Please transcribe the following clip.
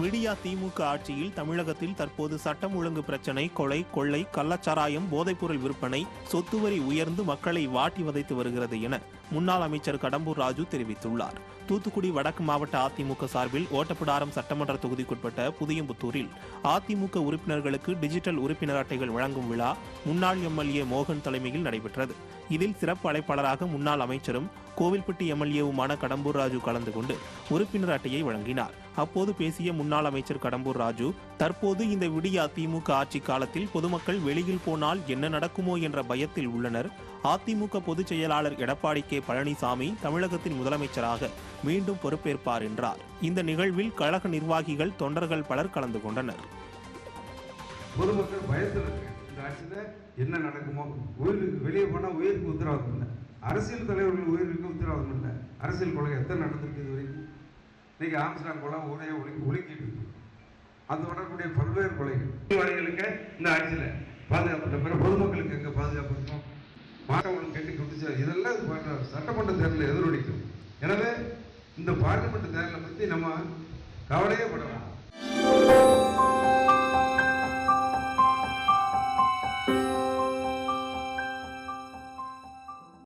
விடியா திமுக ஆட்சியில் தமிழகத்தில் தற்போது சட்டம் ஒழுங்கு பிரச்சினை, கொலை, கொள்ளை, கள்ளச்சாராயம், போதைப்பொருள் விற்பனை, சொத்து வரி உயர்ந்து மக்களை வாட்டி வதைத்து வருகிறது என முன்னாள் அமைச்சர் கடம்பூர் ராஜு தெரிவித்துள்ளார். தூத்துக்குடி வடக்கு மாவட்ட அதிமுக சார்பில் ஓட்டப்பிடாரம் சட்டமன்ற தொகுதிக்குட்பட்ட புதியம்புத்தூரில் அதிமுக உறுப்பினர்களுக்கு டிஜிட்டல் உறுப்பினர் அட்டைகள் வழங்கும் விழா முன்னாள் எம்எல்ஏ மோகன் தலைமையில் நடைபெற்றது. இதில் சிறப்பு அழைப்பாளராக முன்னாள் அமைச்சரும் கோவில்பட்டி எம்எல்ஏவுமான கடம்பூர் ராஜு கலந்து கொண்டு உறுப்பினர் அட்டையை வழங்கினார். அப்போது பேசிய முன்னாள் அமைச்சர் கடம்பூர் ராஜு, தற்போது இந்த விடியா திமுக ஆட்சி காலத்தில் பொதுமக்கள் வெளியில் போனால் என்ன நடக்குமோ என்ற பயத்தில் உள்ளனர். அதிமுக பொதுச் செயலாளர் எடப்பாடி கே பழனிசாமி தமிழகத்தின் முதலமைச்சராக மீண்டும் பொறுப்பேற்பார் என்றார். இந்த நிகழ்வில் கழக நிர்வாகிகள், தொண்டர்கள் பலர் கலந்து கொண்டனர். பொதுமக்கள் பயத்தில் இந்த ஆட்சியில் என்ன நடக்குமோ, உயிருக்கு வெளியே போனால் உயிருக்கு உத்தரவாதம் இல்லை, அரசியல் தலைவர்கள் உயிருக்கு உத்தரவாதம் இல்லை. அரசியல் கொலை எத்தனை நடந்திருக்கு இது வரைக்கும்? இன்னைக்கு ஆம்ஸ்டாங் கொலை ஊரே ஒழுங்கிட்டு இருக்கு. அது தொடர்புடைய பல்வேறு கொலைகளுக்கு இந்த ஆட்சியில் பாதுகாப்பு பிற பொதுமக்களுக்கு எங்கே பாதுகாப்பு இருக்கும்? மாணவர்களுக்கு கட்டி கொடுத்து இதெல்லாம் சட்டமன்ற தேர்தலில் எதிரொலிக்கும். எனவே இந்த பார்லிமெண்ட் தேர்தலை பற்றி நம்ம கவலையே படலாம்.